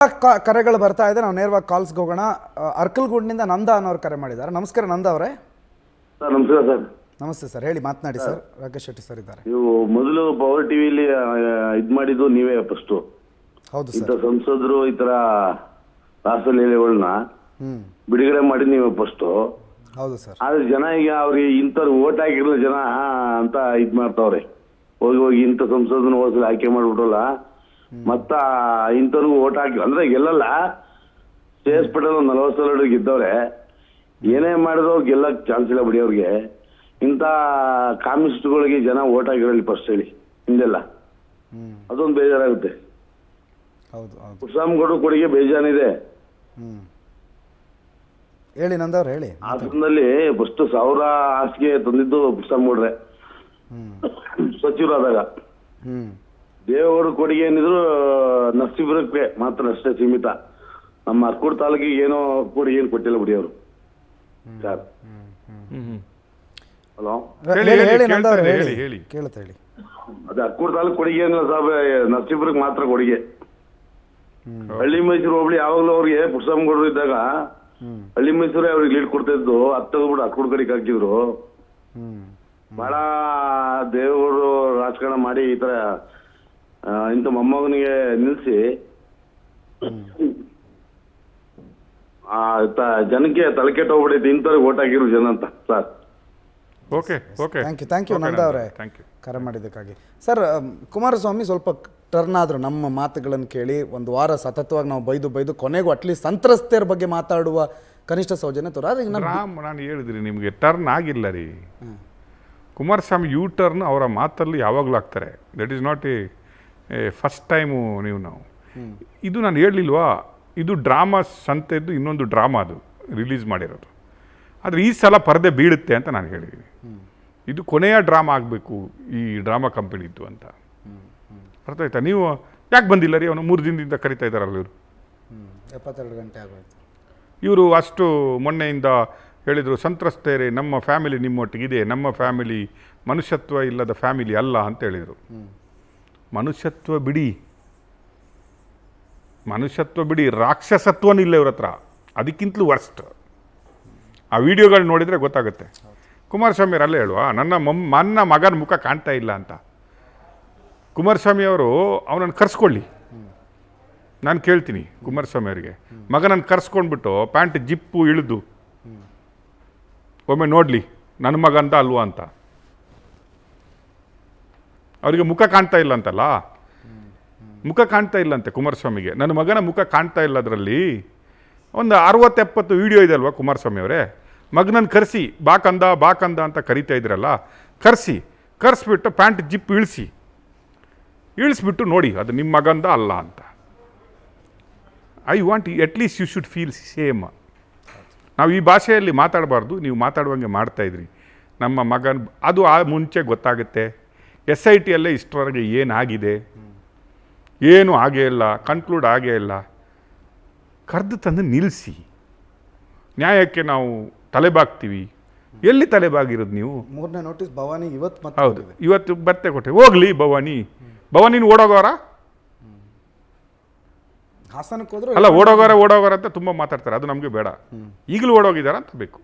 ಕರೆಗಳು ಬರ್ತಾ ಇದೆ. ನಾವು ನೇರವಾಗಿ ಕಾಲ್ಸ್ಗೆ ಹೋಗೋಣ. ಅರ್ಕಲ್ಗೂಡ್ನಿಂದ ನಂದ ಅನ್ನೋರು ಕರೆ ಮಾಡಿದ್ದಾರೆ. ನಮಸ್ಕಾರ ನಂದ ಅವರೇ. ಸರ್ ನಮಸ್ಕಾರ ಸರ್. ನಮಸ್ತೆ ಸರ್, ಹೇಳಿ, ಮಾತನಾಡಿ ಸರ್. ರಾಕೇಶ್ ಶೆಟ್ಟಿ ಸರ್ ಇದ್ದಾರೆ. ನೀವು ಮೊದಲು ಪವರ್ ಟಿವಿಲಿ ಇದು ಮಾಡಿದ್ದು ನೀವೇ ಫಸ್ಟು. ಹೌದು ಇಂಥ ಸರ್. ಸಂಸದರು ಈ ಥರ ರಾಸಲೀಲೆಗಳನ್ನ ಬಿಡುಗಡೆ ಮಾಡಿ ನೀವೇ ಫಸ್ಟು. ಹೌದು ಸರ್. ಆದ್ರೆ ಜನ ಈಗ ಅವ್ರಿಗೆ ಇಂಥವ್ರು ಓಟ್ ಹಾಕಿರಲ್ಲ ಜನ ಅಂತ ಇದು ಮಾಡ್ತಾವ್ರೆ. ಹೋಗಿ ಇಂಥ ಸಂಸದನ ಹೋದ್ಸಲ ಆಯ್ಕೆ ಮಾಡ್ಬಿಟ್ರಲ್ಲ, ಮತ್ತ ಇಂಥವ್ರಿಗೂ ಓಟ್ ಹಾಕಿ ಅಂದ್ರೆ ಗೆಲ್ಲಲ್ಲ. ಶ್ರೇಯಸ್ ಪಟೇಲ್ 40 ಸಲ ಗೆದ್ದವ್ರೆ. ಏನೇ ಮಾಡಿದ್ರು ಅವ್ರು ಗೆಲ್ಲಕ್ ಚಾನ್ಸ್ ಇಲ್ಲ ಬಿಡಿ ಅವ್ರಿಗೆ. ಇಂಥ ಕಾಮಿಸ್ಟ್ಗಳಿಗೆ ಜನ ಓಟ್ ಹಾಕಿರಲಿ ಫಸ್ಟ್ ಹೇಳಿ ಹಿಂದೆಲ್ಲ. ಅದೊಂದು ಬೇಜಾರಾಗುತ್ತೆ. ಹೌದು ಹೌದು. ಕುಸಾಮ್ಗೌಡ್ರ ಕೊಡುಗೆ ಬೇಜಾನಿದೆ. ಹೇಳಿ ನಂದವ್ರು, ಹೇಳಿ. ಹಾಸನದಲ್ಲಿ ಫಸ್ಟ್ 1000 ಹಾಸಿಗೆ ತಂದಿದ್ದು ಕುಸಾಮ್ಗೌಡ್ರೆ ಸಚಿವರಾದಾಗ. ದೇವೇಗೌಡ ಕೊಡುಗೆ ಏನಿದ್ರು ನರಸೀಪುರಕ್ಕೆ ಮಾತ್ರ ಅಷ್ಟೇ ಸೀಮಿತ. ನಮ್ಮ ಅರ್ಕೂರು ತಾಲೂಕಿಗೆ ಏನೋ ಕೊಡುಗೆ ಏನು ಕೊಟ್ಟಿಲ್ಲ ಬಿಡಿ ಅವರು. ಸರ್ ಹಲೋ, ಹೇಳಿ ನಂದವ್ರು, ಹೇಳಿ, ಕೇಳುತ್ತೆ, ಹೇಳಿ. ಅದೇ ಅರ್ಕೂರು ತಾಲೂಕು ಕೊಡುಗೆ ಏನಿಲ್ಲ ಸಾಬ್, ನರಸೀಪುರಕ್ಕೆ ಮಾತ್ರ ಕೊಡುಗೆ. ಹಳ್ಳಿ ಮೈಸೂರು ಹೋಬಳಿ ಯಾವಾಗಲೂ ಅವ್ರಿಗೆ ಪುಟ್ಸಮ್ಗೌಡರು ಇದ್ದಾಗ ಹಳ್ಳಿ ಮೈಸೂರೇ ಅವ್ರಿಗೆ ಲೀಡ್ ಕೊಡ್ತಾ ಇದ್ದು. ಹತ್ತೋಗ್ಬಿಟ್ಟು ಅರ್ಕೂರು ಕಡೆಗೆ ಹಾಕಿದ್ರು. ಬಹಳ ದೇವೇಗೌಡರು ರಾಜಕಾರಣ ಮಾಡಿ ಈ ತರ ಇಂಥ ಮೊಮ್ಮಗನಿಗೆ ನಿಲ್ಸಿ ಜನಕ್ಕೆ ತಲೆಕೆಟ್ಟು ಹೋಗ್ಬಿಡೈತೆ ಇಂಥವ್ರಿಗೆ ಓಟ್ ಹಾಕಿರು ಜನ ಅಂತ sir. Okay okay, thank you Nanda ಅವರೇ ಕರೆ ಮಾಡಿದ್ದಕ್ಕಾಗಿ. ಸರ್, ಕುಮಾರಸ್ವಾಮಿ ಸ್ವಲ್ಪ ಟರ್ನ್ ಆದರು. ನಮ್ಮ ಮಾತುಗಳನ್ನು ಕೇಳಿ ಒಂದು ವಾರ ಸತತವಾಗಿ ನಾವು ಬೈದು ಕೊನೆಗೂ ಅಟ್ಲೀಸ್ಟ್ ಸಂತ್ರಸ್ತೆಯರ ಬಗ್ಗೆ ಮಾತಾಡುವ ಕನಿಷ್ಠ ಸೌಜನ್ಯ ತೋರ. ನಾನು ಹೇಳಿದ್ರಿ ನಿಮಗೆ, ಟರ್ನ್ ಆಗಿಲ್ಲ ರೀ ಕುಮಾರಸ್ವಾಮಿ. ಯೂ ಟರ್ನ್ ಅವರ ಮಾತಲ್ಲಿ ಯಾವಾಗಲೂ ಆಗ್ತಾರೆ. That is not A first time. ನಾವು ಇದು ನಾನು ಹೇಳಲಿಲ್ವಾ, ಇದು ಡ್ರಾಮಾ ಸಂತೆದ್ದು ಇನ್ನೊಂದು ಡ್ರಾಮಾ ಅದು ರಿಲೀಸ್ ಮಾಡಿರೋದು. ಆದರೆ ಈ ಸಲ ಪರದೆ ಬೀಳುತ್ತೆ ಅಂತ ನಾನು ಹೇಳಿದ್ದೀನಿ. ಇದು ಕೊನೆಯ ಡ್ರಾಮಾ ಆಗಬೇಕು ಈ ಡ್ರಾಮಾ ಕಂಪನಿದ್ದು ಅಂತ. ಅರ್ಥ ಆಯ್ತಾ? ನೀವು ಯಾಕೆ ಬಂದಿಲ್ಲ ರೀ? ಅವನು 3 ದಿನದಿಂದ ಕರಿತಾ ಇದ್ದಾರಲ್ಲ ಇವರು. 72 ಗಂಟೆ ಆಗೋಯ್ತು. ಇವರು ಅಷ್ಟು ಮೊನ್ನೆಯಿಂದ ಹೇಳಿದರು, ಸಂತ್ರಸ್ತೆಯರೇ ನಮ್ಮ ಫ್ಯಾಮಿಲಿ ನಿಮ್ಮೊಟ್ಟಿಗಿದೆ, ನಮ್ಮ ಫ್ಯಾಮಿಲಿ ಮನುಷ್ಯತ್ವ ಇಲ್ಲದ ಫ್ಯಾಮಿಲಿ ಅಲ್ಲ ಅಂತ ಹೇಳಿದರು. ಮನುಷ್ಯತ್ವ ಬಿಡಿ ರಾಕ್ಷಸತ್ವನೂ ಇಲ್ಲ ಇವ್ರ ಹತ್ರ. ಅದಕ್ಕಿಂತಲೂ ವರ್ಸ್ಟ್. ಆ ವಿಡಿಯೋಗಳು ನೋಡಿದರೆ ಗೊತ್ತಾಗುತ್ತೆ. ಕುಮಾರಸ್ವಾಮಿ ಅವರಲ್ಲೇ ಹೇಳುವ, ನನ್ನ ಮಗನ ಮುಖ ಕಾಣ್ತಾ ಇಲ್ಲ ಅಂತ. ಕುಮಾರಸ್ವಾಮಿ ಅವರು ಅವನನ್ನು ಕರ್ಸ್ಕೊಳ್ಳಿ, ನಾನು ಕೇಳ್ತೀನಿ ಕುಮಾರಸ್ವಾಮಿ ಅವರಿಗೆ, ಮಗನನ್ನು ಕರ್ಸ್ಕೊಂಡ್ಬಿಟ್ಟು ಪ್ಯಾಂಟ್ ಜಿಪ್ಪು ಇಳಿದು ಒಮ್ಮೆ ನೋಡಲಿ ನನ್ನ ಮಗ ಅಂತ ಅಲ್ವಾ ಅಂತ. ಅವರಿಗೆ ಮುಖ ಕಾಣ್ತಾ ಇಲ್ಲ ಅಂತಲ್ಲ, ಮುಖ ಕಾಣ್ತಾ ಇಲ್ಲ ಅಂತೆ ಕುಮಾರಸ್ವಾಮಿಗೆ. ನನ್ನ ಮಗನ ಮುಖ ಕಾಣ್ತಾ ಇಲ್ಲ. ಅದರಲ್ಲಿ ಒಂದು 60-70 ವಿಡಿಯೋ ಇದೆ ಅಲ್ವಾ ಕುಮಾರಸ್ವಾಮಿ ಅವರೇ. ಮಗನನ್ನು ಕರೆಸಿ ಬಾಕಂದ ಅಂತ ಕರಿತಾ ಇದ್ರಲ್ಲ, ಕರೆಸ್ಬಿಟ್ಟು ಪ್ಯಾಂಟ್ ಜಿಪ್ ಇಳಿಸ್ಬಿಟ್ಟು ನೋಡಿ ಅದು ನಿಮ್ಮ ಮಗಂದ ಅಲ್ಲ ಅಂತ. I want at least you should feel same. ನಾವು ಈ ಭಾಷೆಯಲ್ಲಿ ಮಾತಾಡಬಾರ್ದು, ನೀವು ಮಾತಾಡುವಂಗೆ ಮಾಡ್ತಾಯಿದ್ರಿ. ನಮ್ಮ ಮಗನ ಅದು ಮುಂಚೆ ಗೊತ್ತಾಗುತ್ತೆ. SITಯಲ್ಲೇ ಇಷ್ಟರವರೆಗೆ ಏನಾಗಿದೆ, ಏನೂ ಆಗೇ ಇಲ್ಲ, ಕನ್ಕ್ಲೂಡ್ ಆಗೇ ಇಲ್ಲ. ಕರೆದು ತಂದು ನಿಲ್ಲಿಸಿ. ನ್ಯಾಯಕ್ಕೆ ನಾವು ತಲೆಬಾಗ್ತೀವಿ. ಎಲ್ಲಿ ತಲೆಬಾಗಿರೋದು ನೀವು? 3ನೇ ನೋಟಿಸ್ ಭವಾನಿ ಇವತ್ತು. ಹೌದು, ಇವತ್ತು ಮತ್ತೆ ಕೊಟ್ಟೆ. ಹೋಗ್ಲಿ ಭವಾನಿನ ಓಡೋಗೋರ ಹಾಸನಕ್ಕೆ ಹೋದ್ರು ಅಲ್ಲ, ಓಡೋಗೋರ ಅಂತ ತುಂಬ ಮಾತಾಡ್ತಾರೆ. ಅದು ನಮಗೆ ಬೇಡ. ಈಗಲೂ ಓಡೋಗಿದಾರ ಅಂತ ಬೇಕು.